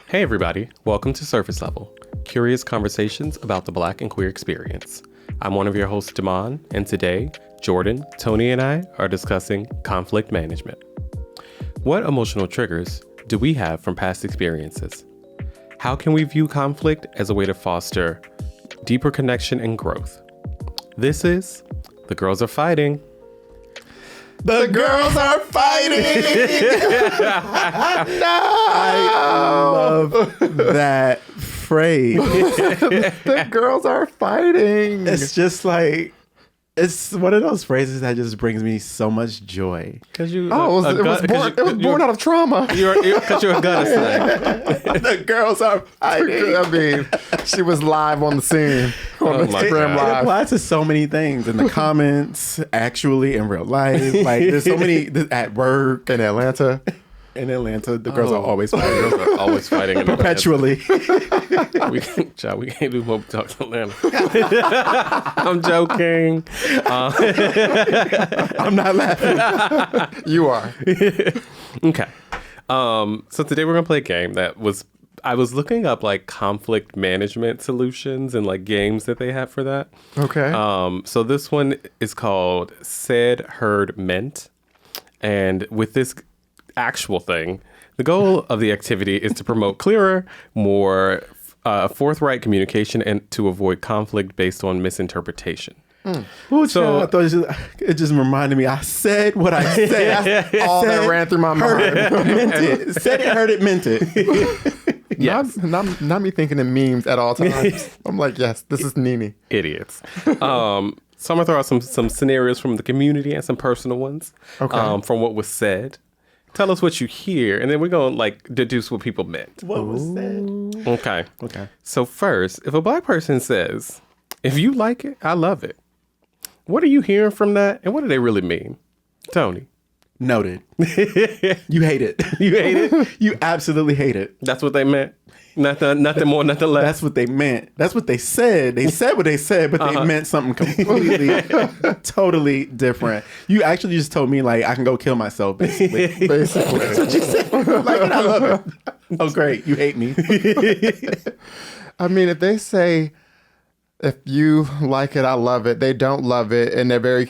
Hey everybody, welcome to Surface Level, curious conversations about the Black and queer experience. I'm one of your hosts, Damon, and today, Jordan, Tony, and I are discussing conflict management. What emotional triggers do we have from past experiences? How can we view conflict as a way to foster deeper connection and growth? This is The Girls Are Fighting. The girls are fighting! No! I love that phrase. The girls are fighting! It's just like, it's one of those phrases that just brings me so much joy. Because you, it was born out of trauma. Because you're a gun sign. The girls are fighting. I mean, she was live on the scene on Instagram It Live. applies to so many things in the comments, actually in real life. Like there's so many at work In Atlanta. in Atlanta. The girls are always fighting. Girls are always fighting in Perpetually. We can't do what we talk to Atlanta. I'm joking. I'm not laughing. You are. Okay. So today we're gonna play a game I was looking up like conflict management solutions and like games that they have for that. Okay. So this one is called Said, Heard, Meant. And with this actual thing, the goal of the activity is to promote clearer, more forthright communication and to avoid conflict based on misinterpretation. So I thought it just reminded me. I said what I said. All that ran through my mind. Meant it. Said it, heard it, meant it. Yes. Not me thinking in memes at all times. I'm like, yes, this is Nene. Idiots. So I'm gonna throw out some scenarios from the community and some personal ones. Okay. From what was said. Tell us what you hear, and then we're gonna like deduce what people meant. What was said? Okay. Okay. So first, if a Black person says, "If you like it, I love it," what are you hearing from that, and what do they really mean, Tony? Noted. You hate it. You hate it? You absolutely hate it. That's what they meant. Nothing more, nothing less. That's what they meant. That's what they said. They said what they said, but they meant something completely, totally different. You actually just told me like I can go kill myself. Basically, Basically. that's what you said. Like, I love it. Oh, great. You hate me. I mean, if they say, if you like it, I love it, they don't love it, and they're very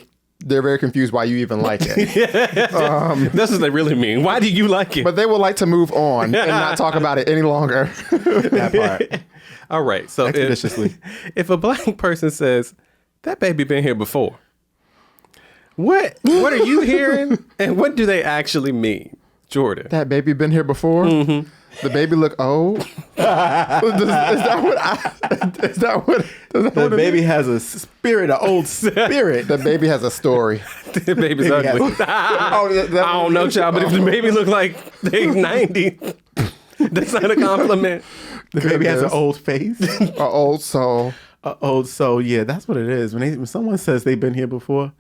confused why you even like it. That's what they really mean. Why do you like it? But they would like to move on and not talk about it any longer. That part. All right. So Expeditiously. if a Black person says, "That baby been here before," what are you hearing, and what do they actually mean, Jordan? That baby been here before? Mm-hmm. The baby look old? Is that what The baby has a spirit, an old spirit. The baby has a story. The baby's Baby ugly. has- I don't know, child, but if the baby look like they 90, that's not a compliment. The baby has an Goodness. old face. An old soul. Old soul. Yeah, that's what it is. When someone says they've been here before.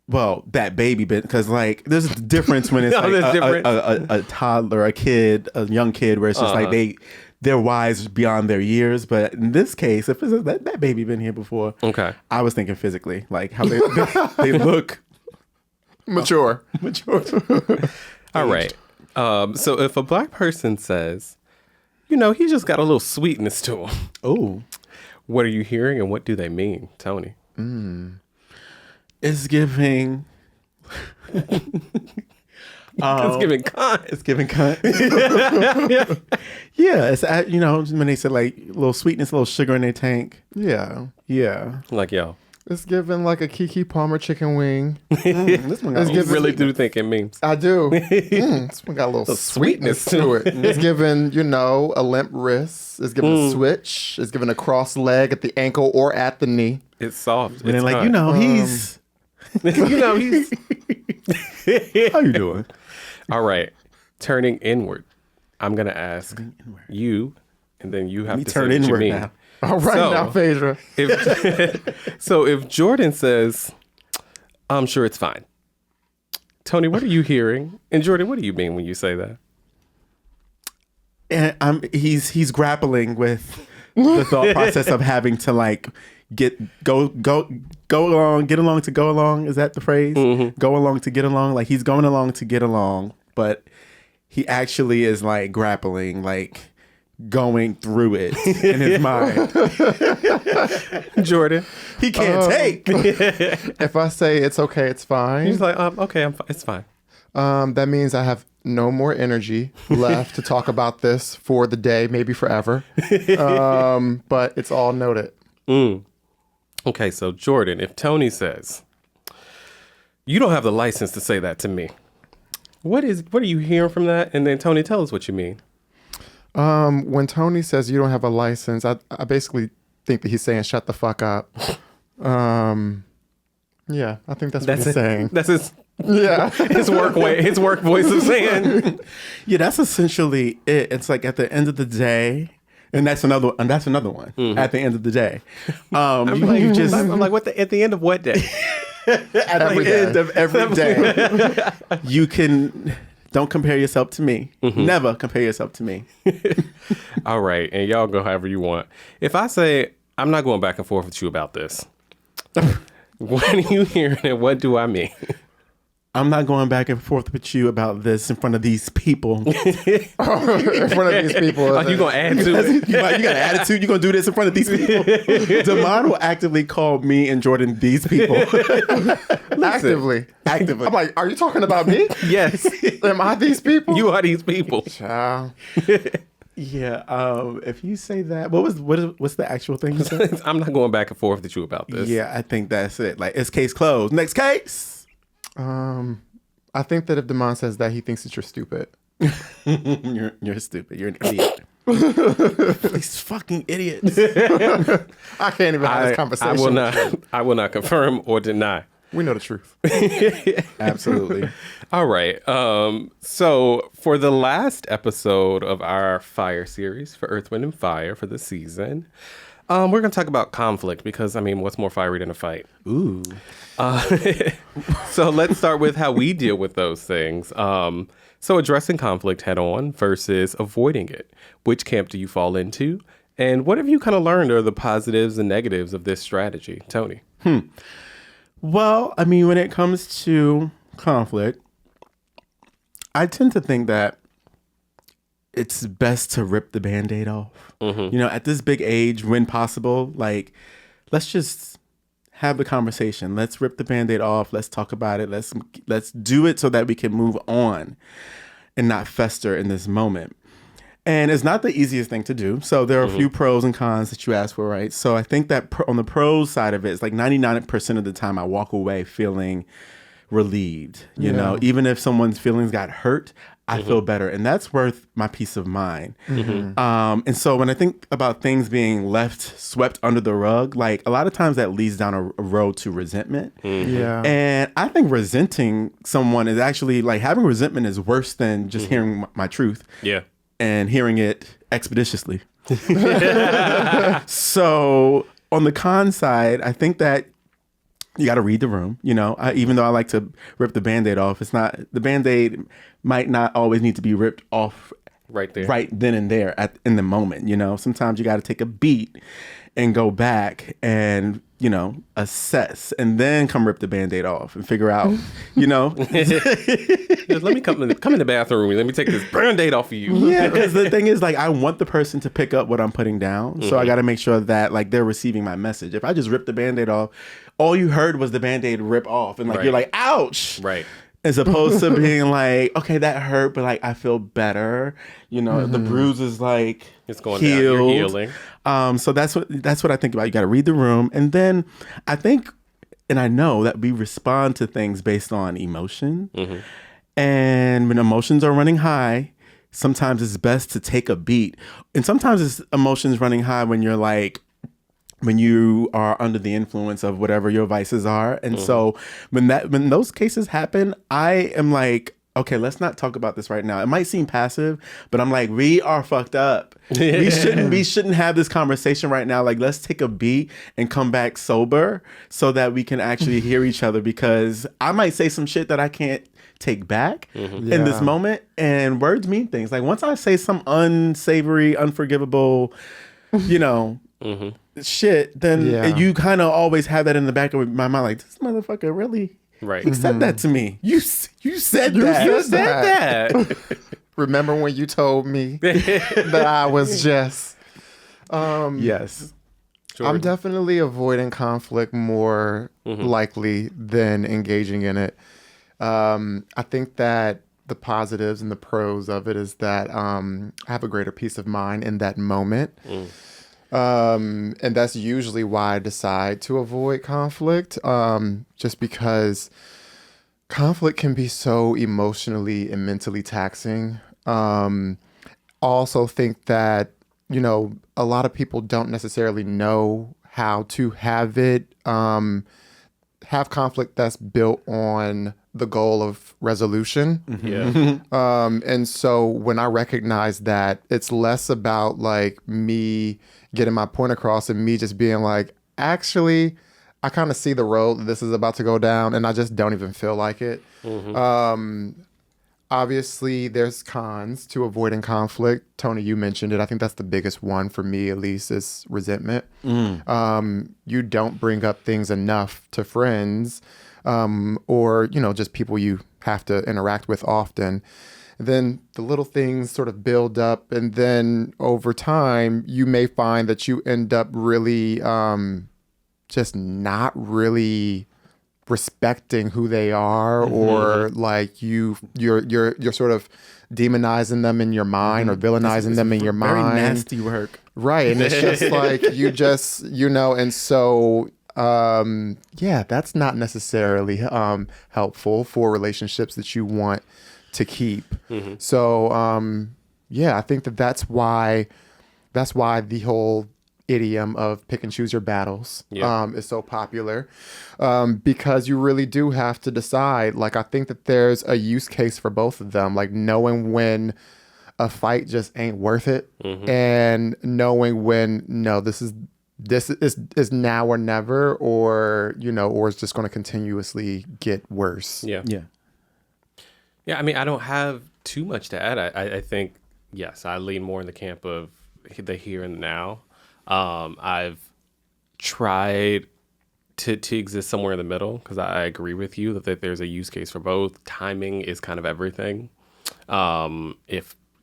Well, that baby been, because like there's a difference when it's No, like there's difference. a toddler, a kid, a young kid, where it's just like they're wise beyond their years. But in this case, if it's that baby been here before, Okay. I was thinking physically, like how they look Mature. mature. All right. So if a Black person says, he just got a little sweetness to him, Oh, what are you hearing, and what do they mean, Tony? it's giving. It's giving con. It's giving cunt. Yeah, it's when they said like a little sweetness, a little sugar in their tank. Yeah. Yeah, Like, yo, It's giving like a Kiki Palmer chicken wing. this one got It's you giving- really do think it means. I do. This one got a little sweetness to it. It's giving, a limp wrist. It's giving a switch. It's giving a cross leg at the ankle or at the knee. It's soft. And then It's like cunt. he's he's how you doing? all right. Turning inward, I'm gonna ask you, and then you have Me to turn say what you inward mean. now. All right So- now, Phaedra. If Jordan says, "I'm sure it's fine," Tony, what are you hearing? And Jordan, what do you mean when you say that? And he's grappling with the thought process of having to like go along, get along to go along. Is that the phrase? Mm-hmm. Go along to get along. Like he's going along to get along, but he actually is like grappling, like going through it in his mind. Jordan. He can't take. If I say it's okay, it's fine, He's like, okay, it's fine. that means I have no more energy left to talk about this for the day, maybe forever. But it's all noted. Okay, so Jordan, if Tony says, you don't have the license to say that to me, what are you hearing from that? And then Tony, tell us what you mean. When Tony says you don't have a license, I basically think that he's saying shut the fuck up. Yeah, I think that's what he's saying. That's his Yeah. his work voice of saying. Yeah, that's essentially it. It's like at the end of the day, and that's another one. At the end of the day, I'm like, what at the end of what day? at the end of every day, you can. Don't compare yourself to me. Never compare yourself to me. All right, and y'all go however you want. If I say I'm not going back and forth with you about this, what are you hearing and what do I mean? I'm not going back and forth with you about this in front of these people. In front of these people. Are you gonna add to it? You got an attitude? You gonna do this in front of these people? Damon will actively call me and Jordan these people. Actively. I'm like, are you talking about me? Yes. Am I these people? You are these people. Child. Yeah. If you say that, what's the actual thing you said? I'm not going back and forth with you about this. Yeah, I think that's it. Like, it's case closed. Next case. I think that if Damon says that, he thinks that you're stupid. You're stupid. You're an idiot. These fucking idiots. I can't even have this conversation. I will not confirm or deny. We know the truth. Absolutely. All right. So for the last episode of our Fire series for Earth, Wind, and Fire for the season, we're going to talk about conflict because, I mean, what's more fiery than a fight? Ooh. So let's start with how we deal with those things. So addressing conflict head on versus avoiding it. Which camp do you fall into? And what have you kind of learned are the positives and negatives of this strategy? Tony? Well, I mean, when it comes to conflict, I tend to think that it's best to rip the Band-Aid off. You know, at this big age, when possible, like, let's just have the conversation. Let's rip the Band-Aid off. Let's talk about it. Let's do it so that we can move on and not fester in this moment. And it's not the easiest thing to do. So there are a few pros and cons that you asked for, right? So I think that on the pros side of it, it's like 99% of the time I walk away feeling relieved. You know, even if someone's feelings got hurt, I feel better. And that's worth my peace of mind. And so when I think about things being swept under the rug, like a lot of times that leads down a road to resentment. Yeah. And I think resenting someone is actually like having resentment is worse than just hearing my truth. Yeah. And hearing it expeditiously. So on the con side, I think that you got to read the room. You know, even though I like to rip the Band-Aid off, the Band-Aid might not always need to be ripped off right there, right then and there in the moment. You know, sometimes you got to take a beat and go back and, you know, assess and then come rip the Band-Aid off and figure out, you know. Just let me come in the bathroom. Let me take this Band-Aid off of you. Yeah, because the thing is, like, I want the person to pick up what I'm putting down. So I got to make sure that, like, they're receiving my message. If I just rip the Band-Aid off, all you heard was the Band-Aid rip off. And, like, you're like, ouch. Right. As opposed to being like, okay, that hurt, but, like, I feel better. You know, the bruise is, like, it's going healed. down. You're healing. So that's what I think about. You got to read the room. And then I think, and I know that we respond to things based on emotion. And when emotions are running high, sometimes it's best to take a beat. And sometimes it's emotions running high when you're like, when you are under the influence of whatever your vices are. And so when those cases happen, I am like, okay, let's not talk about this right now. It might seem passive, but I'm like, we are fucked up. We shouldn't have this conversation right now. Like, let's take a beat and come back sober so that we can actually hear each other, because I might say some shit that I can't take back in this moment. And words mean things. Like, once I say some unsavory, unforgivable, you know, shit, then you kind of always have that in the back of my mind. Like, this motherfucker really... Right. He said that to me. You said that. You said that. remember when you told me that I was just... Yes. I'm definitely avoiding conflict more likely than engaging in it. I think that the positives and the pros of it is that I have a greater peace of mind in that moment. And that's usually why I decide to avoid conflict, just because conflict can be so emotionally and mentally taxing. Also think that, you know, a lot of people don't necessarily know how to have it, have conflict that's built on the goal of resolution. And so when I recognize that, it's less about like me getting my point across and me just being like, actually, I kind of see the road that this is about to go down and I just don't even feel like it. Obviously, there's cons to avoiding conflict. Tony, you mentioned it. I think that's the biggest one for me, at least, is resentment. You don't bring up things enough to friends or, you know, just people you have to interact with often. Then the little things sort of build up. And then over time, you may find that you end up really just not really respecting who they are, or like you're sort of demonizing them in your mind or villainizing them in your mind. Very nasty work. Right. And it's just like you just, you know, and so yeah, that's not necessarily helpful for relationships that you want to keep. So yeah, I think that's why the whole idiom of pick and choose your battles is so popular, because you really do have to decide. Like, I think that there's a use case for both of them, like knowing when a fight just ain't worth it, and knowing when, no, this is now or never, or, you know, or it's just going to continuously get worse. Yeah, I mean, I don't have too much to add. I think, yes, I lean more in the camp of the here and now. I've tried to exist somewhere in the middle, because I agree with you that there's a use case for both. Timing is kind of everything.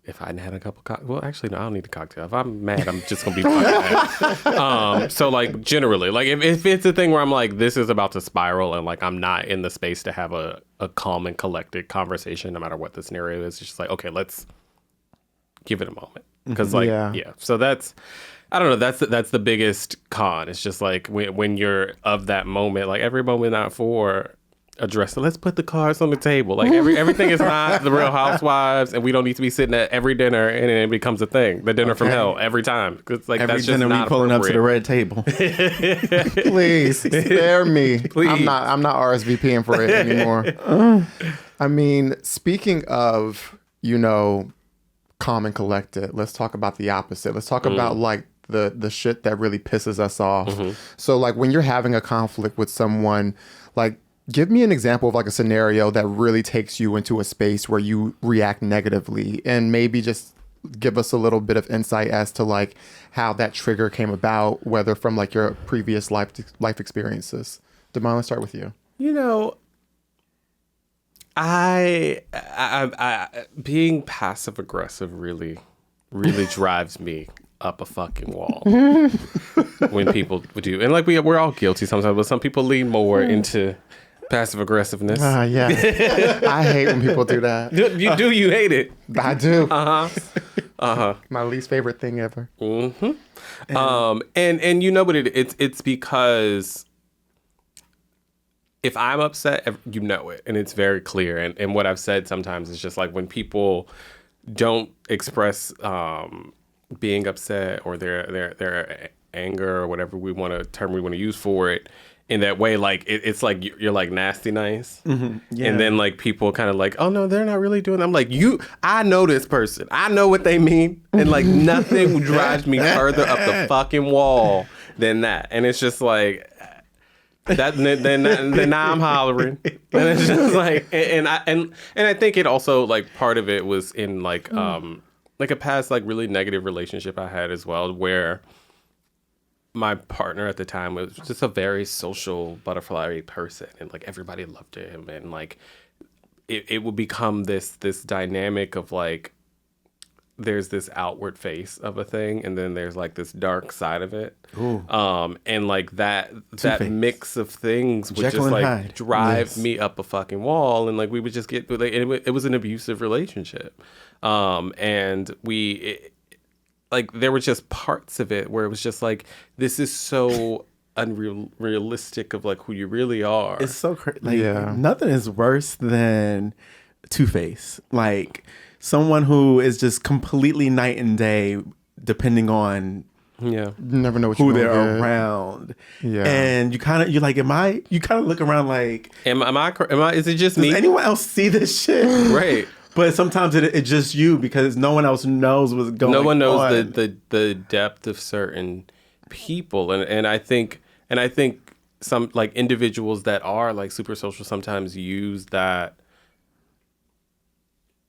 If I hadn't had a couple well, actually, no, I don't need a cocktail. If I'm mad, I'm just going to be fucking mad. So, like, generally, like, if it's a thing where I'm like, this is about to spiral and, like, I'm not in the space to have a calm and collected conversation, no matter what the scenario is, it's just like, okay, let's give it a moment. Because, like, so that's... I don't know. That's the biggest con. It's just like when you're of that moment, like every moment not for address. So let's put the cards on the table. Like everything is not the Real Housewives, and we don't need to be sitting at every dinner and it becomes a thing. The dinner from hell every time. It's like Every that's just dinner not we pulling up to the red table. Please spare me. Please. I'm not RSVPing for it anymore. I mean, speaking of, you know, calm and collected, let's talk about the opposite. Let's talk about like the shit that really pisses us off. So like when you're having a conflict with someone, like give me an example of like a scenario that really takes you into a space where you react negatively, and maybe just give us a little bit of insight as to like how that trigger came about, whether from like your previous life experiences. Damon, let's start with you. You know, I being passive aggressive really drives me up a fucking wall when people do, and like we're all guilty sometimes, but some people lean more into passive aggressiveness. Yeah, I hate when people do that. You hate it? I do. My least favorite thing ever. And you know what it's because if I'm upset, you know it, and it's very clear. And what I've said sometimes is just like when people don't express being upset or their anger or whatever term we want to use for it in that way, like it's like you're like nasty nice, and then like people kind of like, oh no, they're not really doing it. I'm like, I know this person, I know what they mean, and like nothing drives me further up the fucking wall than that. And it's just like that. Then now I'm hollering, and it's just like, and I think it also like part of it was in like a past like really negative relationship I had as well, where my partner at the time was just a very social butterfly person, and like everybody loved him, and like it would become this dynamic of like there's this outward face of a thing, and then there's like this dark side of it. Ooh. And like that Two-Face. mix of things would Jekyll just and like Hyde. drive Yes. me up a fucking wall, and like we would just get like it was an abusive relationship. And like there were just parts of it where it was just like, this is so unrealistic of like who you really are. It's so crazy. Like, Yeah. nothing is worse than Two-Face. Like someone who is just completely night and day, depending on Yeah. You never know what who you're they're gonna get. around. Yeah. And you're like, you kind of look around like, Am I? Is it just does me? anyone else see this shit? Right. But sometimes it's just you, because no one else knows what's going on. No one knows the depth of certain people, and I think some like individuals that are like super social sometimes use that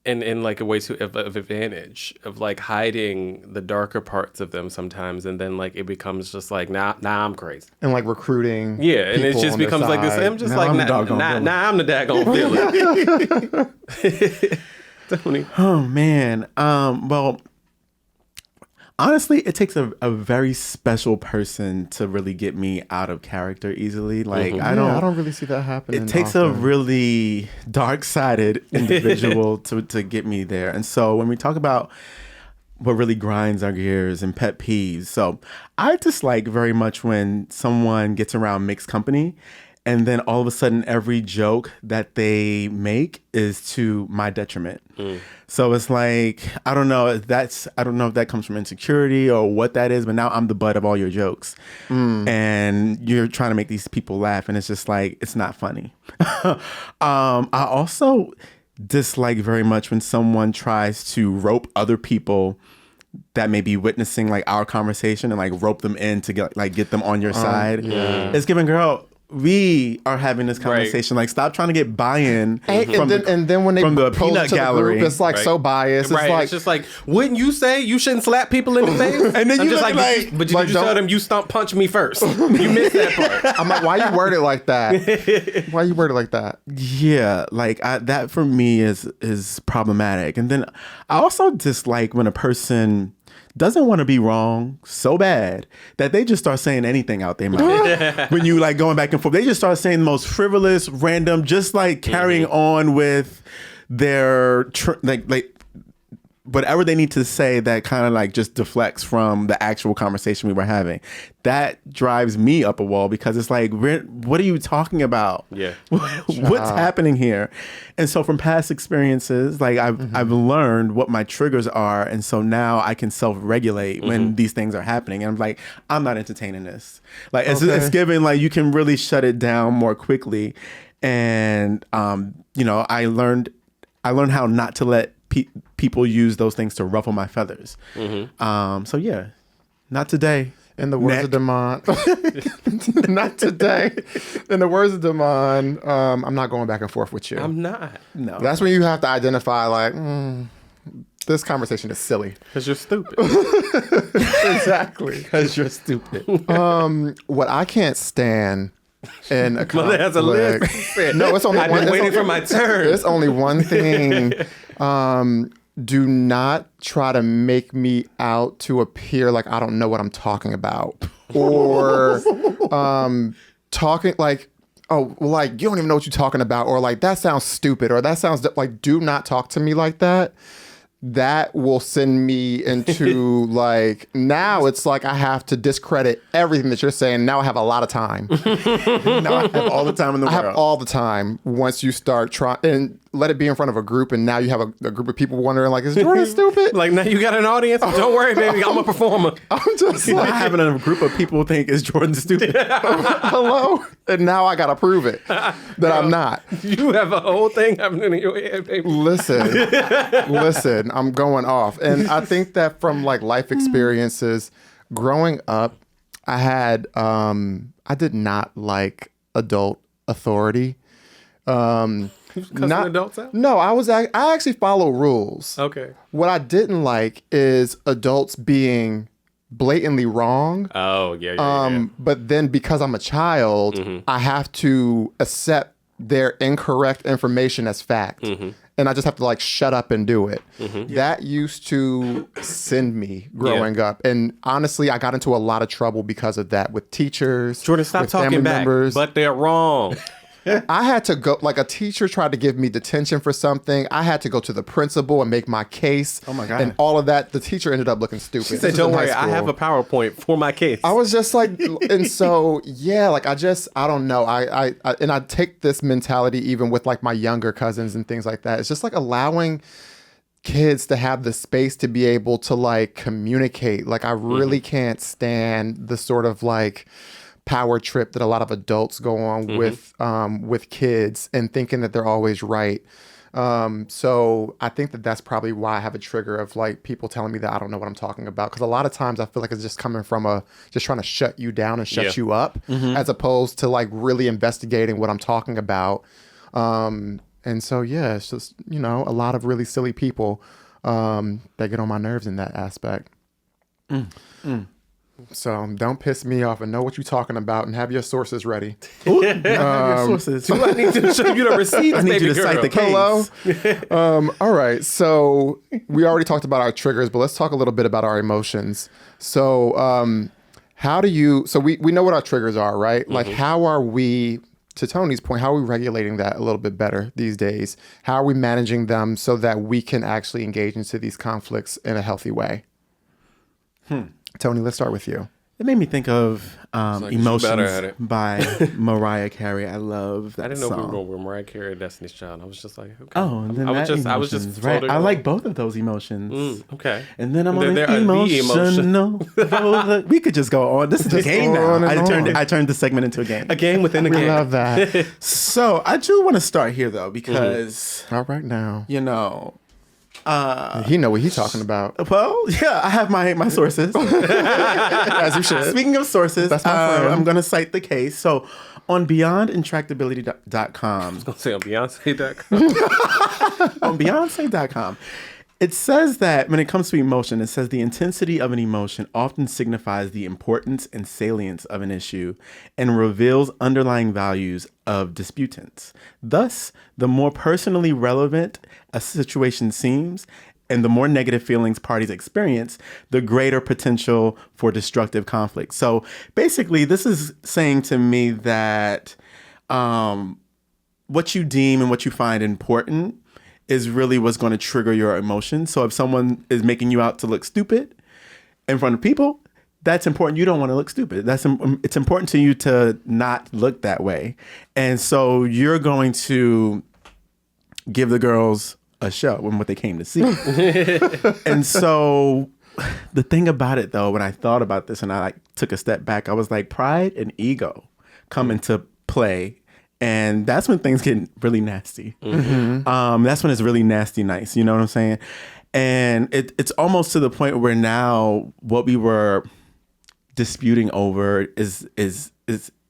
in like a way of advantage of like hiding the darker parts of them sometimes, and then like it becomes just like nah I'm crazy. And like recruiting. Yeah, and it people just on their becomes like this. side. I'm just Now like I'm the doggone villain. I'm the daggone villain. Tony. Oh man. Well, honestly, it takes a very special person to really get me out of character easily. Like I don't really see that happening. it takes a often. really dark-sided individual to get me there. And so when we talk about what really grinds our gears and pet peeves, so I dislike very much when someone gets around mixed company, and then all of a sudden every joke that they make is to my detriment. So it's like, I don't know if that comes from insecurity or what that is, but now I'm the butt of all your jokes. And you're trying to make these people laugh, and it's just like, it's not funny. I also dislike very much when someone tries to rope other people that may be witnessing like our conversation and like rope them in to get them on your side. It's giving, girl, we are having this conversation. Like, stop trying to get buy-in. And then when they from the post peanut to the gallery, group, it's like so biased. It's Right, like it's just like, wouldn't you say you shouldn't slap people in the face? And then I'm you just look like, like- but like, you tell don't- them you stump punch me first. You missed that part. I'm like, why you word it like that? Why you word it like that? Yeah, like that for me is problematic. And then I also dislike when a person doesn't want to be wrong so bad that they just start saying anything out their mouth. When you like going back and forth, they just start saying the most frivolous, random, just like carrying on with their like whatever they need to say that kind of like just deflects from the actual conversation we were having. That drives me up a wall, because it's like, what are you talking about? Yeah. What's happening here? And so from past experiences, like I've learned what my triggers are. And so now I can self-regulate when these things are happening. And I'm like, I'm not entertaining this. Like it's given, like you can really shut it down more quickly. And, I learned how not to let people use those things to ruffle my feathers. So yeah, not today. In the words of Damon, not today. In the words of Damon, I'm not going back and forth with you. I'm not. No. That's when you have to identify, like, this conversation is silly. Because you're stupid. Exactly. Because you're stupid. What I can't stand in a Mother has a list. conflict. No, it's only I've one. been it's waiting only- for my turn. It's only one thing. Do not try to make me out to appear like I don't know what I'm talking about, or talking like, oh, well, like you don't even know what you're talking about, or like that sounds stupid, or that sounds like, do not talk to me like that. That will send me into like, now it's like I have to discredit everything that you're saying. Now I have a lot of time. Now I have all the time in the I world. have all the time once you start trying and let it be in front of a group, and now you have a group of people wondering like, is Jordan stupid? Like, now you got an audience. Don't worry, baby. I'm a performer. I'm just Not like, having a group of people think is Jordan stupid. hello? And now I got to prove it that I'm not. You have a whole thing happening in your head, baby. Listen, I'm going off. And I think that from like life experiences, growing up, I had, I did not like adult authority. Cussing adults out? No, I actually follow rules. Okay. What I didn't like is adults being blatantly wrong. Oh, yeah. But then because I'm a child, I have to accept their incorrect information as fact. and I just have to like shut up and do it. That used to send me growing up. And honestly, I got into a lot of trouble because of that with teachers. Jordan, stop with talking family back. members. But they're wrong. I had to go, like a teacher tried to give me detention for something. I had to go to the principal and make my case. Oh my God. And all of that. The teacher ended up looking stupid. She said, don't worry, I have a PowerPoint for my case. I was just like, and so, yeah, like I don't know. I and I take this mentality even with like my younger cousins and things like that. It's just like allowing kids to have the space to be able to like communicate. Like I really can't stand the sort of like power trip that a lot of adults go on with kids and thinking that they're always right. So I think that that's probably why I have a trigger of like people telling me that I don't know what I'm talking about. Because a lot of times I feel like it's just coming from just trying to shut you down and shut you up, as opposed to like really investigating what I'm talking about. And so, yeah, it's just, a lot of really silly people that get on my nerves in that aspect. So don't piss me off and know what you're talking about and have your sources ready. Your sources. I need to show you the receipts, I need you to cite the case. Hello. All right. So we already talked about our triggers, but let's talk a little bit about our emotions. So we know what our triggers are, right? Like how are we, to Tony's point, how are we regulating that a little bit better these days? How are we managing them so that we can actually engage into these conflicts in a healthy way? Tony, let's start with you. It made me think of Emotions it. by Mariah Carey. I love that I didn't know song. we were going with Mariah Carey or Destiny's Child. I was just like, okay. Oh, and then I was Emotions, just right. floating I along. like both of those emotions. Okay. And then I'm on They're an the emotion. emotional. We could just go on. This is a game now. on and on. I turned the segment into a game. A game within a We game. love that. So I do want to start here though, because All right now. He know what he's talking about. Well, yeah, I have my sources. As you should. Speaking of sources, That's my friend. I'm going to cite the case. So on beyondintractability.com, I'll say on Beyonce.com. on Beyonce.com, it says that when it comes to emotion, it says the intensity of an emotion often signifies the importance and salience of an issue and reveals underlying values of disputants. Thus, the more personally relevant a situation seems and the more negative feelings parties experience, the greater potential for destructive conflict. So basically, this is saying to me that what you deem and what you find important is really what's going to trigger your emotions. So if someone is making you out to look stupid in front of people, that's important. You don't want to look stupid. It's important to you to not look that way. And so you're going to give the girls a show and what they came to see. And so the thing about it though, when I thought about this and I took a step back, I was like, pride and ego come into play. And that's when things get really nasty. That's when it's really nasty nice. You know what I'm saying? And it's almost to the point where now what we were disputing over is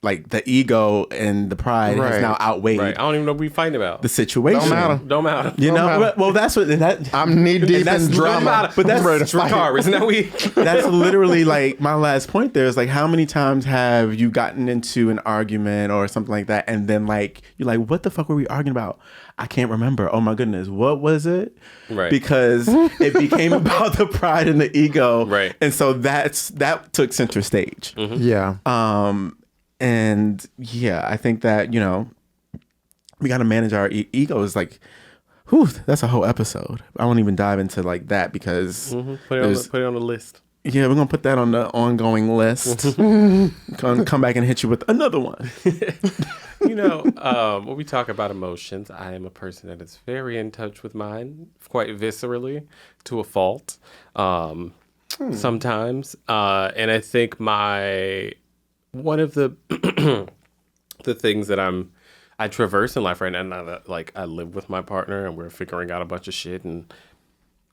like the ego and the pride has now outweighed Right. I don't even know what we're fighting about. the situation. Don't matter. You know? matter. Well, that's what I'm knee deep that's in drama. but that's ready to fight. Ricard, isn't that we? that's literally like my last point there is like, how many times have you gotten into an argument or something like that and then like you're like, what the fuck were we arguing about? I can't remember. Oh my goodness, what was it? Right. Because it became about the pride and the ego. Right. And so that took center stage. Yeah. And yeah, I think that, we got to manage our egos. Like, whew, that's a whole episode. I won't even dive into like that because Put it on the list. yeah, we're going to put that on the ongoing list. Come back and hit you with another one. When we talk about emotions, I am a person that is very in touch with mine, quite viscerally, to a fault. Sometimes, and I think one of the the things that I traverse in life right now that like I live with my partner and we're figuring out a bunch of shit and.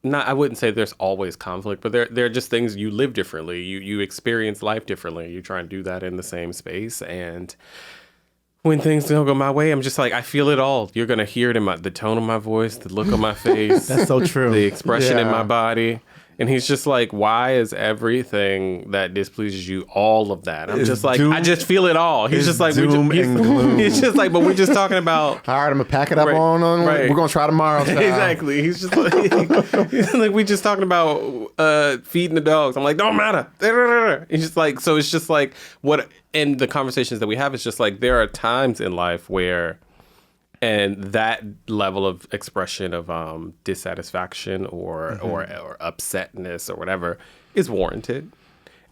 I wouldn't say there's always conflict, but there are just things you live differently. You experience life differently. You try and do that in the same space. And when things don't go my way, I'm just like, I feel it all. You're going to hear it in the tone of my voice, the look on my face. That's so true. The expression in Yeah. my body. And he's just like, why is everything that displeases you all of that? I'm It's just like, doom- I just feel it all. He's it's just like, doom and gloom. he's just like, but we're just talking about. All right, I'm gonna pack it up Right, on. right. We're gonna try tomorrow. Style. Exactly. He's just like we just talking about feeding the dogs. I'm like, don't matter. It's just like, so it's just like what, and the conversations that we have is just like, there are times in life where, and that level of expression of dissatisfaction or upsetness or whatever is warranted.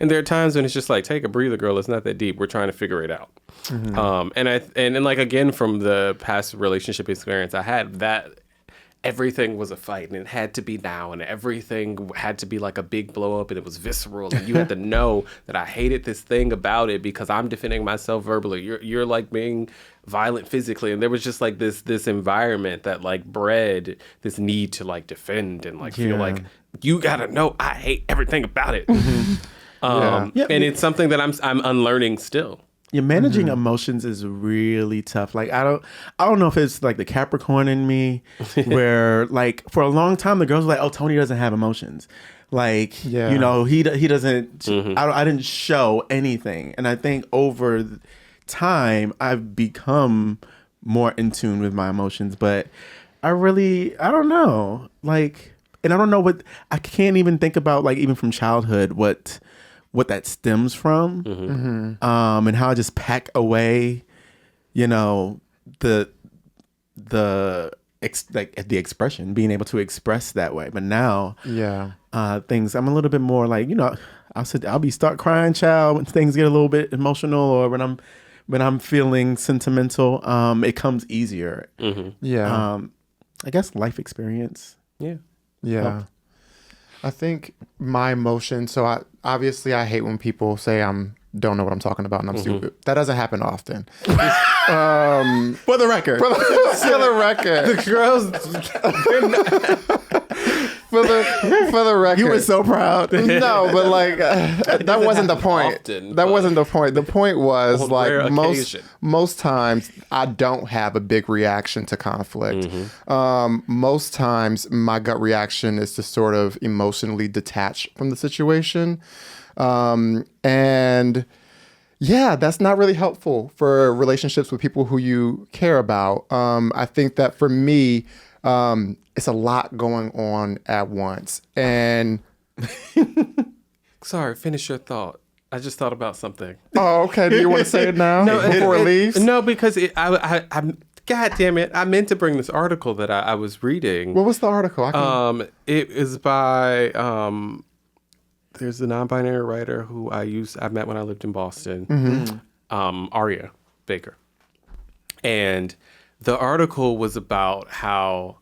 And there are times when it's just like, take a breather, girl. It's not that deep. We're trying to figure it out. And like, again, from the past relationship experience I had, that everything was a fight and it had to be now and everything had to be like a big blow up and it was visceral and you had to know that I hated this thing about it because I'm defending myself verbally. You're like being violent physically, and there was just like this environment that like bred this need to like defend and like feel like you gotta know I hate everything about it. And it's something that I'm unlearning still. Yeah, managing emotions is really tough. Like I don't know if it's like the Capricorn in me, where like for a long time the girls were like, "Oh, Tony doesn't have emotions." Like you know, he doesn't. I didn't show anything, and I think over time I've become more in tune with my emotions. But I don't know. Like, and I don't know what, I can't even think about like even from childhood what that stems from, and how I just pack away, you know, the expression, being able to express that way. But now, things, I'm a little bit more like, you know, I'll start crying, child, when things get a little bit emotional, or when I'm feeling sentimental. It comes easier. I guess life experience. Yeah. I think my emotions, so I hate when people say don't know what I'm talking about and I'm stupid. That doesn't happen often. For the record. For the record. The girls, for the record. You were so proud. No, but like that wasn't the point. Often, that wasn't the point. The point was on like rare occasion. most times I don't have a big reaction to conflict. Most times my gut reaction is to sort of emotionally detach from the situation. And yeah, that's not really helpful for relationships with people who you care about. I think that for me, it's a lot going on at once. And sorry, finish your thought. I just thought about something. oh, okay. Do you want to say it now before it leaves? No, because I'm God damn it! I meant to bring this article that I was reading. What was the article? It is by there's a non-binary writer who I met when I lived in Boston, Aria Baker, and the article was about how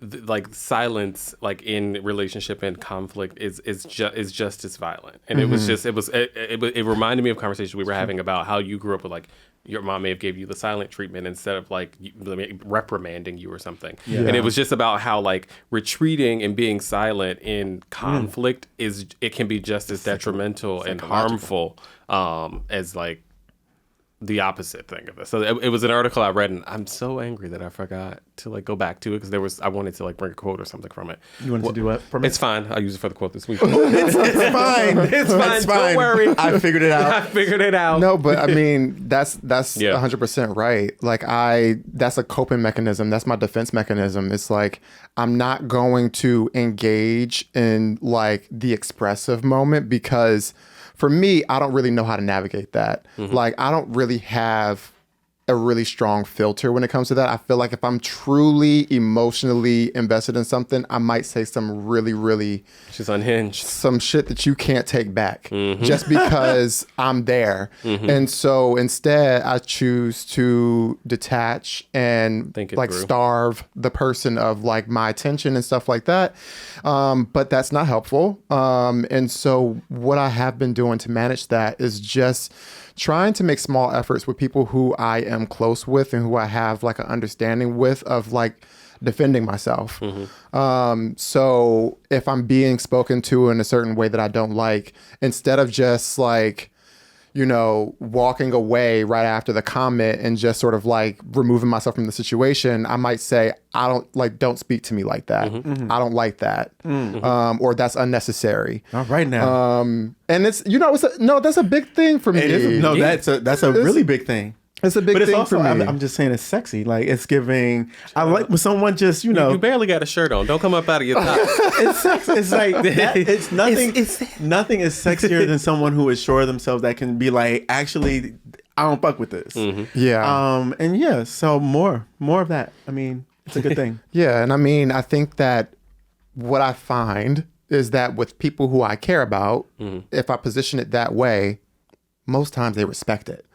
like silence, like in relationship and conflict, is just as violent. And it reminded me of conversations we were having about how you grew up with like your mom may have gave you the silent treatment instead of like reprimanding you or something. And it was just about how like retreating and being silent in conflict it can be just as detrimental and harmful as like the opposite thing of this. So it was an article I read, and I'm so angry that I forgot to like go back to it because I wanted to like bring a quote or something from it. You wanted to do what? It's fine. I'll use it for the quote this week. It's fine. It's fine. Don't worry. I figured it out. I figured it out. No, but I mean, that's 100% right. Like that's a coping mechanism. That's my defense mechanism. It's like, I'm not going to engage in like the expressive moment because for me, I don't really know how to navigate that. Like, I don't really have a really strong filter when it comes to that. I feel like if I'm truly emotionally invested in something, I might say some really, really... She's unhinged. Some shit that you can't take back just because I'm there. And so instead, I choose to detach and like starve the person of like my attention and stuff like that. But that's not helpful. And so what I have been doing to manage that is just trying to make small efforts with people who I am close with and who I have like an understanding with of like defending myself. So if I'm being spoken to in a certain way that I don't like, instead of just like, walking away right after the comment and just sort of like removing myself from the situation, I might say, don't speak to me like that. I don't like that. Or that's unnecessary. All right now. And it's, that's a big thing for me. That's a really big thing. It's a big but it's thing also, for me. I'm just saying it's sexy. Like it's giving. I like when someone just You barely got a shirt on. Don't come up out of your top. It's sexy. It's like it's nothing. Nothing is sexier than someone who is sure of themselves that can be like, actually, I don't fuck with this. Yeah. And yeah. So more of that. I mean, it's a good thing. Yeah, and I mean, I think that what I find is that with people who I care about, if I position it that way, most times they respect it.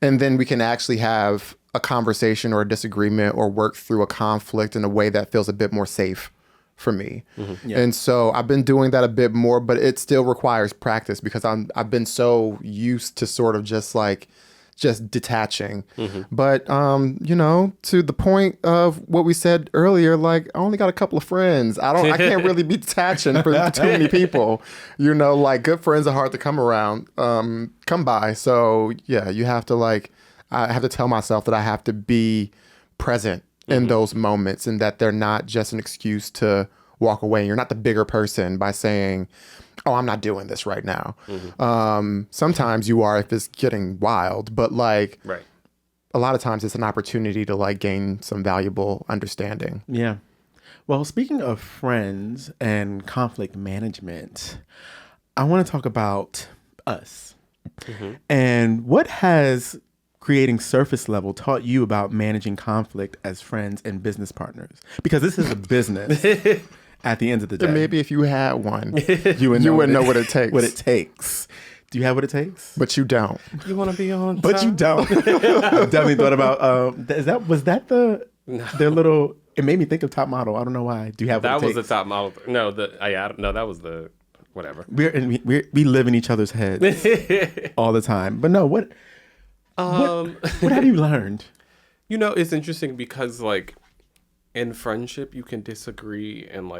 And then we can actually have a conversation or a disagreement or work through a conflict in a way that feels a bit more safe for me. Yeah. And so I've been doing that a bit more, but it still requires practice because I've been so used to sort of just detaching. But, to the point of what we said earlier, like I only got a couple of friends. I can't really be detaching for too many people, like good friends are hard to come by. So yeah, you have to I have to tell myself that I have to be present in those moments and that they're not just an excuse to walk away. You're not the bigger person by saying, oh, I'm not doing this right now. Sometimes you are if it's getting wild, but a lot of times it's an opportunity to gain some valuable understanding. Yeah. Well, speaking of friends and conflict management, I want to talk about us. And what has creating surface level taught you about managing conflict as friends and business partners? Because this is a business. At the end of the day, and maybe if you had one, you wouldn't know what it takes. What it takes. Do you have what it takes? But you don't. You want to be on top? But you don't. I definitely thought about. Was that their little? It made me think of Top Model. I don't know why. Do you have what it takes? That was the Top Model. No, that was the whatever. We live in each other's heads all the time. But no, what have you learned? It's interesting because in friendship, you can disagree and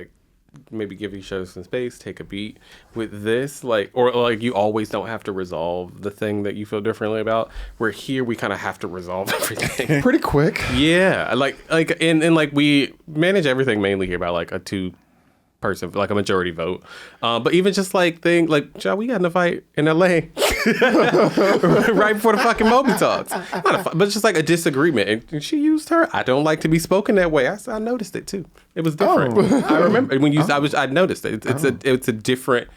maybe give each other some space, take a beat. With this, you always don't have to resolve the thing that you feel differently about. Where here, we kind of have to resolve everything pretty quick. Yeah, and we manage everything mainly here by a 2-person, a majority vote. But even just Joe, we got in a fight in LA right before the fucking Moby talks. Not a fight, but it's just a disagreement. And she used her. I don't like to be spoken that way. I noticed it too. It was different. I remember when I noticed it. It's a different.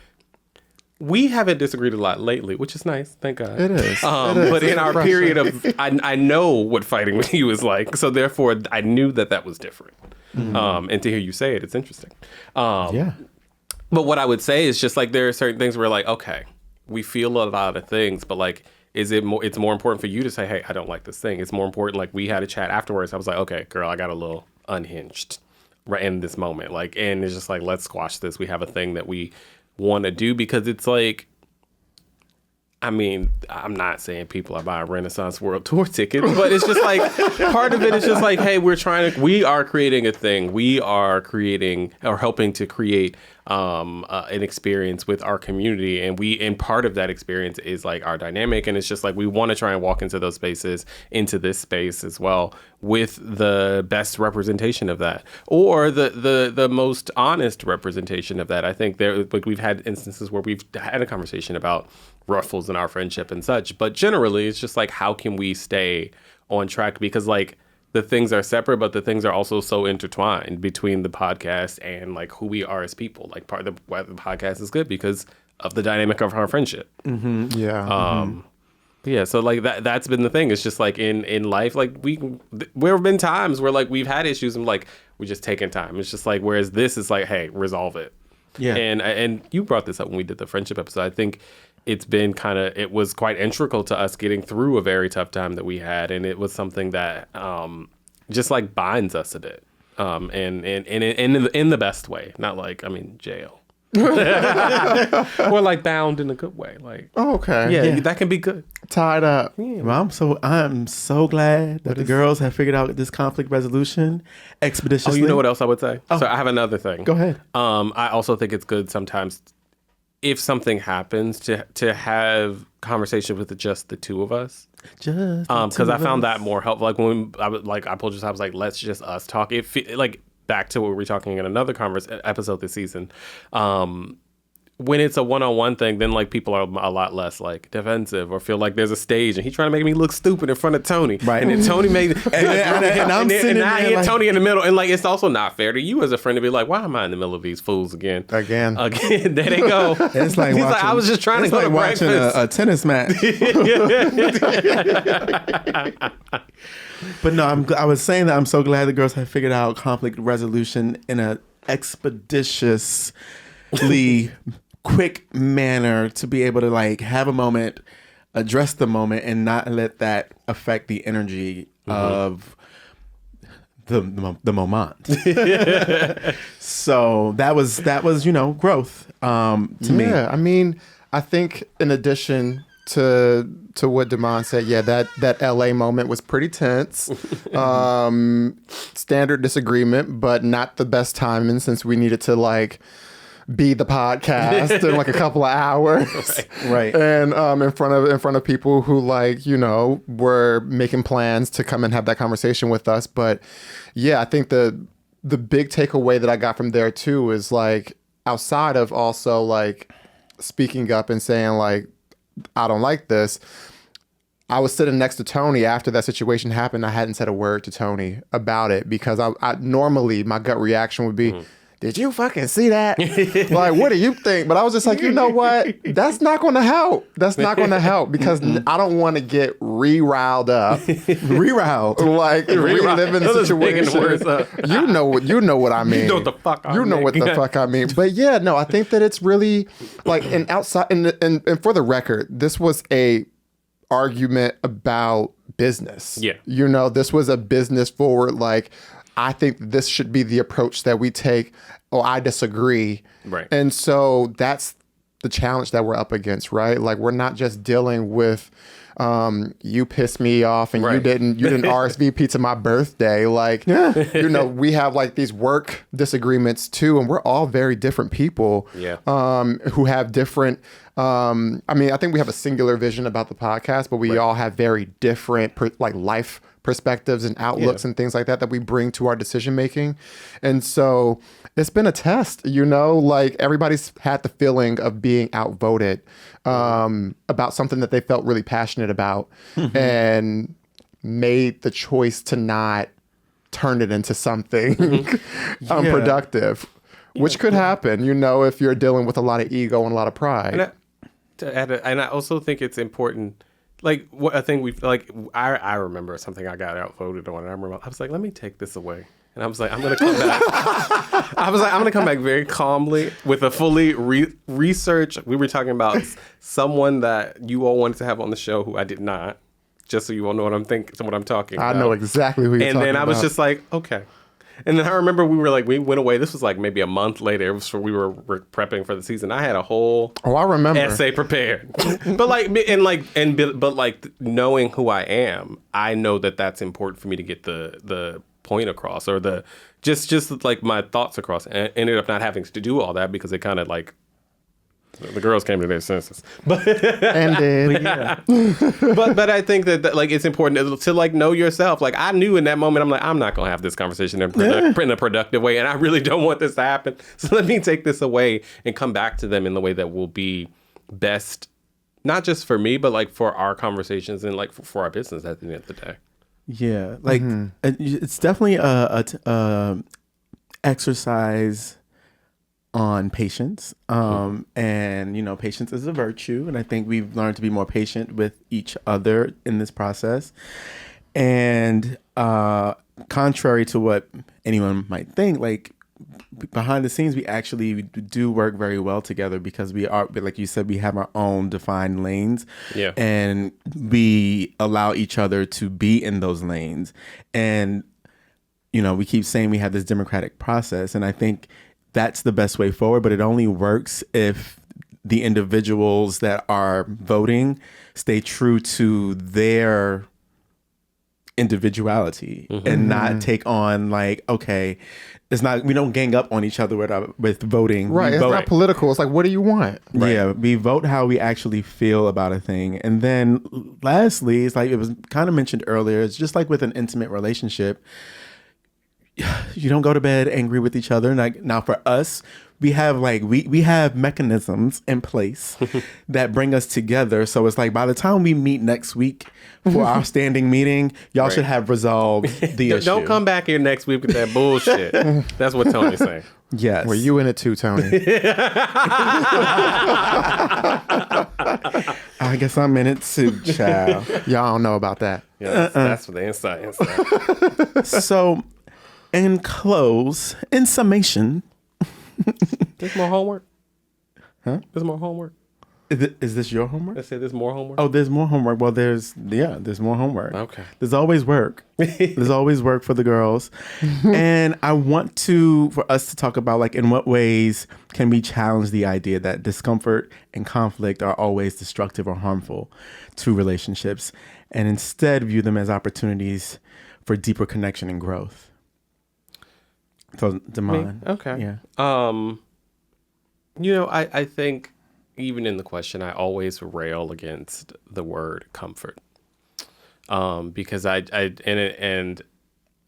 We haven't disagreed a lot lately, which is nice. Thank God. It is. But in our period of, I know what fighting with you is like. So therefore, I knew that was different. And to hear you say it, it's interesting. Yeah. But what I would say is just there are certain things where okay, we feel a lot of things, but it's more important for you to say, hey, I don't like this thing. It's more important. We had a chat afterwards. I was like, okay, girl, I got a little unhinged right in this moment. And it's just let's squash this. We have a thing that we want to do because it's I mean, I'm not saying people are buying Renaissance World Tour tickets, but it's just part of it is just hey, we are creating a thing. We are creating or helping to create an experience with our community. And part of that experience is our dynamic. And it's just we want to try and walk into those spaces, into this space as well, with the best representation of that or the most honest representation of that. I think we've had instances where we've had a conversation about ruffles in our friendship and such, but generally it's just how can we stay on track because the things are separate, but the things are also so intertwined between the podcast and who we are as people. Part of why the podcast is good because of the dynamic of our friendship. Yeah. Yeah. So that's been the thing. It's just in life, there have been times where we've had issues and we're just taking time. It's just whereas this is hey, resolve it. Yeah. And you brought this up when we did the friendship episode. I think it's been it was quite integral to us getting through a very tough time that we had. And it was something that just binds us a bit. And in the best way, not jail. Or bound in a good way. Okay. Yeah, that can be good. Tied up. Yeah. Well, I'm so glad that the girls have figured out this conflict resolution expeditiously. Oh, you know what else I would say? Oh. So I have another thing. Go ahead. I also think it's good sometimes if something happens to have conversation with just the two of us. Because I found that more helpful. Like when I pulled you aside, I was like, let's just us talk. Like back to what we were talking in another episode this season. When it's a one-on-one thing, then like people are a lot less like defensive or feel like there's a stage and he's trying to make me look stupid in front of Tony. Right. And then Tony made and I'm sitting I there hit like, Tony in the middle. And like it's also not fair to you as a friend to be like, why am I in the middle of these fools again? Again. There they go. It's like he's watching, like, I was just trying to go to watching breakfast. a tennis match. But no, I was saying that I'm so glad the girls have figured out conflict resolution in a expeditiously quick manner to be able to like have a moment, address the moment, and not let that affect the energy of the moment. So that was growth to me. Yeah, I mean, I think in addition to what Damon said, that LA moment was pretty tense. Standard disagreement, but not the best timing since we needed to like be the podcast in like a couple of hours, right? And in front of people who like were making plans to come and have that conversation with us. But yeah, I think the big takeaway that I got from there too is like outside of also like speaking up and saying like I don't like this. I was sitting next to Tony after that situation happened. I hadn't said a word to Tony about it because I normally my gut reaction would be. Did you fucking see that? Like, what do you think? But I was just like, you know what? That's not going to help. That's not going to help because I don't want to get riled up. Reriled. Like, reliving the situation. You know what I mean. You know what the fuck I mean. You know what the fuck I mean. But yeah, no, I think that it's really like, and outside, and for the record, this was a argument about business. Yeah. This was a business forward, like, I think this should be the approach that we take. Oh, I disagree. Right. And so that's the challenge that we're up against, right? Like we're not just dealing with you pissed me off and you didn't RSVP to my birthday. Like, we have like these work disagreements too, and we're all very different people. Yeah. Who have different I think we have a singular vision about the podcast, but we all have very different life perspectives and outlooks and things like that we bring to our decision making. And so it's been a test, like everybody's had the feeling of being outvoted about something that they felt really passionate about and made the choice to not turn it into something unproductive, which could happen, if you're dealing with a lot of ego and a lot of pride. And I also think it's important. Like what I think I remember something I got outvoted on. And I was like, let me take this away. And I was like, I'm gonna come back. I was like, I'm gonna come back very calmly with a fully research. We were talking about someone that you all wanted to have on the show who I did not. Just so you all know what I'm talking about. I know exactly who you're talking about. And then I was just like, okay. And then I remember we went away. This was like maybe a month later. It was we were prepping for the season. I had a whole I remember essay prepared. but knowing who I am, I know that that's important for me to get the point across or the just like my thoughts across. And ended up not having to do all that because it kind of like the girls came to their senses. But I think that like it's important to like know yourself. Like I knew in that moment, I'm like, I'm not gonna have this conversation in a productive way, and I really don't want this to happen. So let me take this away and come back to them in the way that will be best, not just for me, but like for our conversations and like for our business at the end of the day. Yeah, like it's definitely a exercise on patience, and patience is a virtue, and I think we've learned to be more patient with each other in this process. And contrary to what anyone might think, like behind the scenes, we actually do work very well together because we are, like you said, we have our own defined lanes, and we allow each other to be in those lanes. And we keep saying we have this democratic process, and I think that's the best way forward, but it only works if the individuals that are voting stay true to their individuality and not take on like, okay, it's not, we don't gang up on each other with voting. Right. It's not political. It's like, what do you want? Right. Yeah. We vote how we actually feel about a thing. And then lastly, it's like it was kind of mentioned earlier. It's just like with an intimate relationship. You don't go to bed angry with each other. Like now for us, we have like we have mechanisms in place that bring us together. So it's like by the time we meet next week for our standing meeting, y'all should have resolved the issue. Don't come back here next week with that bullshit. That's what Tony's saying. Yes. Well, you in it too, Tony. I guess I'm in it too, child. Y'all don't know about that. Yeah, that's for the inside. So, in summation. There's more homework. Huh? There's more homework. Is this your homework? I said there's more homework. Oh, there's more homework. Well, there's more homework. Okay. There's always work. There's always work for the girls. And I want for us to talk about like in what ways can we challenge the idea that discomfort and conflict are always destructive or harmful to relationships and instead view them as opportunities for deeper connection and growth. So, Damon. Okay. Yeah. I think even in the question, I always rail against the word comfort, because I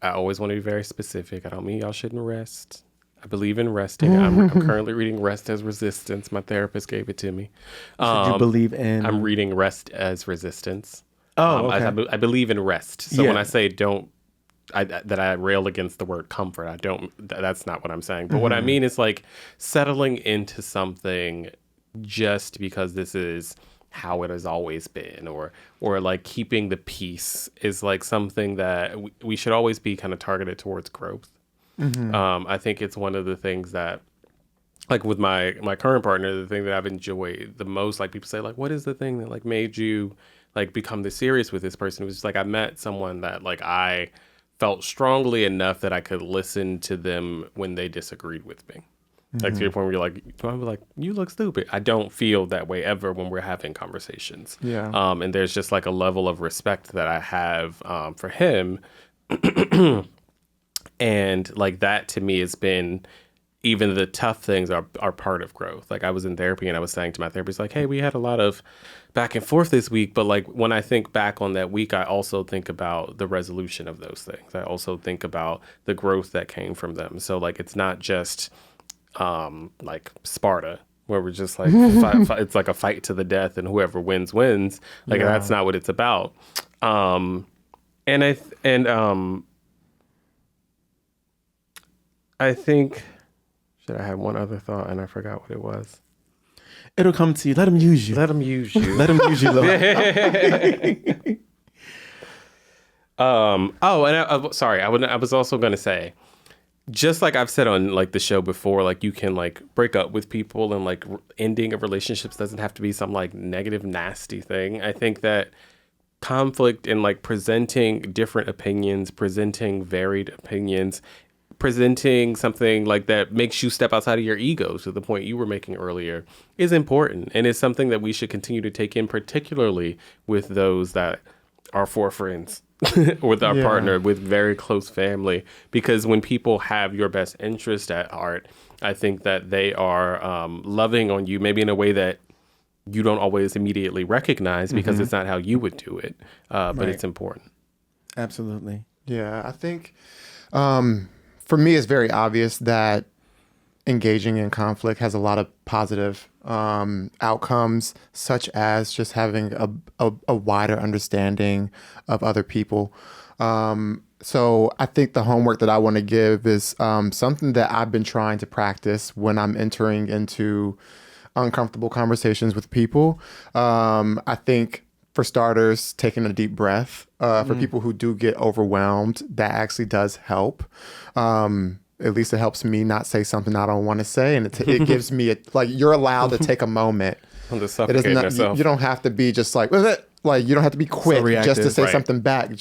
always want to be very specific. I don't mean y'all shouldn't rest. I believe in resting. I'm currently reading Rest as Resistance. My therapist gave it to me. Should you believe in? I'm reading Rest as Resistance. Oh, okay. I believe in rest. So when I say that I rail against the word comfort, that's not what I'm saying. But what I mean is like settling into something just because this is how it has always been, or like keeping the peace is like something that we should always be kind of targeted towards growth. I think it's one of the things that, like with my current partner, the thing that I've enjoyed the most, like people say like, what is the thing that like made you like become this serious with this person? It was just like I met someone that like I felt strongly enough that I could listen to them when they disagreed with me. Like to your point where you're like, I'm like, you look stupid. I don't feel that way ever when we're having conversations. Yeah. And there's just like a level of respect that I have for him. And like that to me has been, even the tough things are part of growth. Like I was in therapy and I was saying to my therapist, like, hey, we had a lot of back and forth this week. But like when I think back on that week, I also think about the resolution of those things. I also think about the growth that came from them. So like, it's not just like Sparta, where we're just like, fight, it's like a fight to the death and whoever wins. Like that's not what it's about. I think, I had one other thought and I forgot what it was. It'll come to you. Let them use you. Let them use you. Let them use you, Lord. Sorry. I was also going to say, just like I've said on like the show before, like you can like break up with people and like ending of relationships doesn't have to be some like negative, nasty thing. I think that conflict and like presenting different opinions, presenting varied opinions, presenting something like that makes you step outside of your ego, to the point you were making earlier, is important. And it's something that we should continue to take in, particularly with those that are for friends with our partner, with very close family, because when people have your best interest at heart, I think that they are loving on you, maybe in a way that you don't always immediately recognize because it's not how you would do it. But it's important. Absolutely. Yeah, I think for me, it's very obvious that engaging in conflict has a lot of positive outcomes, such as just having a wider understanding of other people. So I think the homework that I want to give is something that I've been trying to practice when I'm entering into uncomfortable conversations with people. I think, for starters, taking a deep breath. For people who do get overwhelmed, that actually does help. At least it helps me not say something I don't want to say. And it gives me, you're allowed to take a moment. I'm just suffocating myself. You don't have to be just like, you don't have to be quick just to say something back.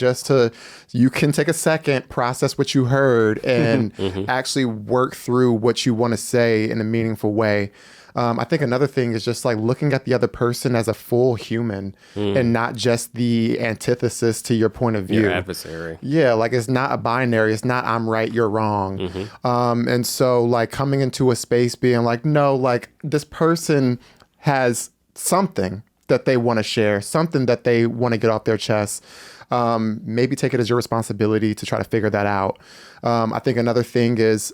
You can take a second, process what you heard, and actually work through what you want to say in a meaningful way. I think another thing is just like looking at the other person as a full human and not just the antithesis to your point of view. Your adversary. Yeah, like it's not a binary. It's not I'm right, you're wrong. And so like coming into a space being like, no, like this person has something that they want to share, something that they want to get off their chest. Maybe take it as your responsibility to try to figure that out. I think another thing is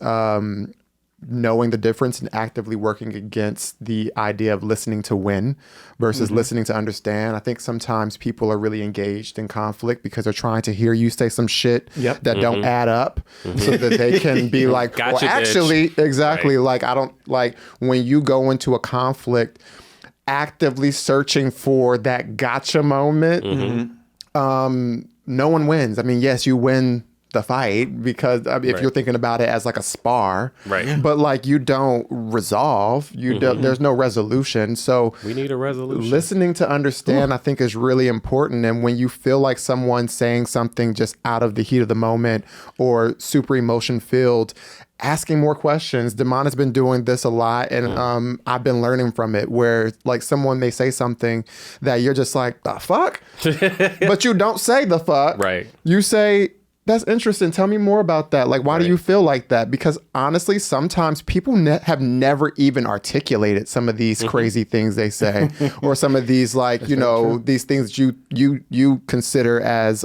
knowing the difference and actively working against the idea of listening to win versus listening to understand. I think sometimes people are really engaged in conflict because they're trying to hear you say some shit that don't add up so that they can be like, Gotcha, well, actually, bitch. exactly. Right. Like, I don't like when you go into a conflict actively searching for that gotcha moment. No one wins. I mean, yes, you win the fight because I mean, if you're thinking about it as like a spar, but like you don't resolve, you don't, there's no resolution. So We need a resolution. listening to understand, I think, is really important. And when you feel like someone's saying something just out of the heat of the moment or super emotion filled, asking more questions. Damon has been doing this a lot, and I've been learning from it, where like someone may say something that you're just like, the fuck? But you don't say the fuck. Right. You say, that's interesting. Tell me more about that. Like, why do you feel like that? Because honestly, sometimes people have never even articulated some of these crazy things they say, or some of these like, you know, these things you consider as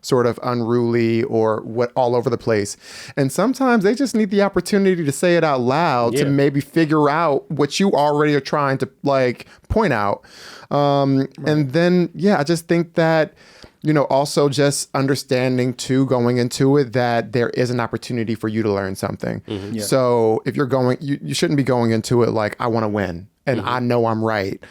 sort of unruly or what all over the place. And sometimes they just need the opportunity to say it out loud to maybe figure out what you already are trying to like point out. And then, I just think that, you know, also just understanding too, going into it, that there is an opportunity for you to learn something. So if you're going, you shouldn't be going into it like, I want to win and I know I'm right.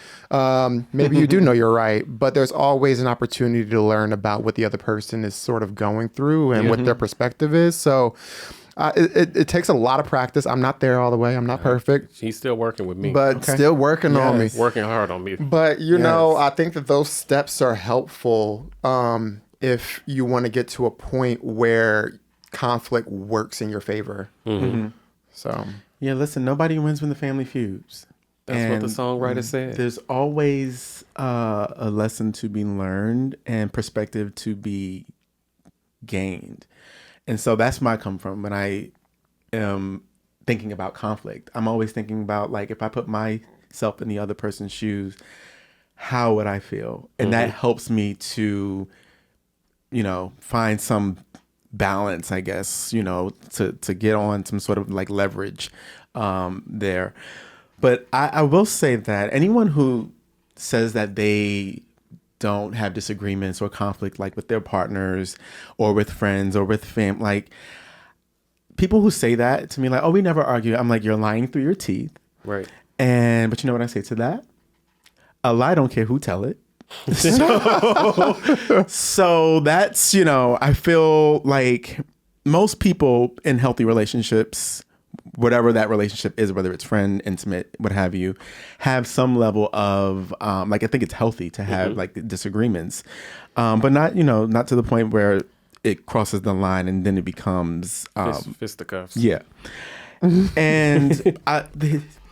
Maybe you do know you're right, but there's always an opportunity to learn about what the other person is sort of going through and what their perspective is. So it takes a lot of practice. I'm not there all the way. I'm not perfect. He's still working with me. But still working on me. Working hard on me. But, you know, I think that those steps are helpful if you want to get to a point where conflict works in your favor. So. Yeah, listen, nobody wins when the family feuds. That's what the songwriter said. There's always a lesson to be learned and perspective to be gained. And so that's my come from when I am thinking about conflict. I'm always thinking about, like, if I put myself in the other person's shoes, how would I feel? And that helps me to, you know, find some balance, I guess, you know, to get on some sort of like leverage there. But I will say that anyone who says that they don't have disagreements or conflict like with their partners or with friends or with family, like people who say that to me, like, oh, we never argue. I'm like, you're lying through your teeth. Right. But you know what I say to that? A lie don't care who tell it. So that's, you know, I feel like most people in healthy relationships, whatever that relationship is, whether it's friend, intimate, what have you, have some level of like, I think it's healthy to have like disagreements, but not, you know, not to the point where it crosses the line and then it becomes fisticuffs. Yeah. And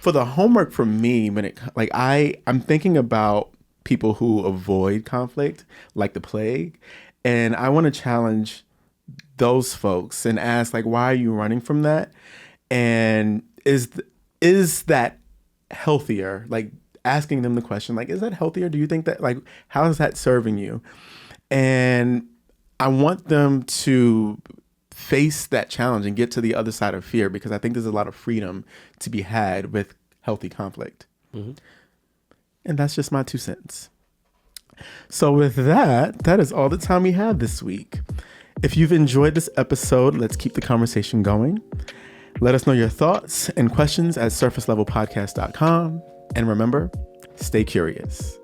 for the homework for me, when it like I'm thinking about people who avoid conflict like the plague, and I want to challenge those folks and ask, like, why are you running from that? And is that healthier? Like, asking them the question, like, is that healthier? Do you think that, like, how is that serving you? And I want them to face that challenge and get to the other side of fear, because I think there's a lot of freedom to be had with healthy conflict. And that's just my 2 cents. So with that is all the time we have this week. If you've enjoyed this episode, let's keep the conversation going. Let us know your thoughts and questions at surfacelevelpodcast.com. And remember, stay curious.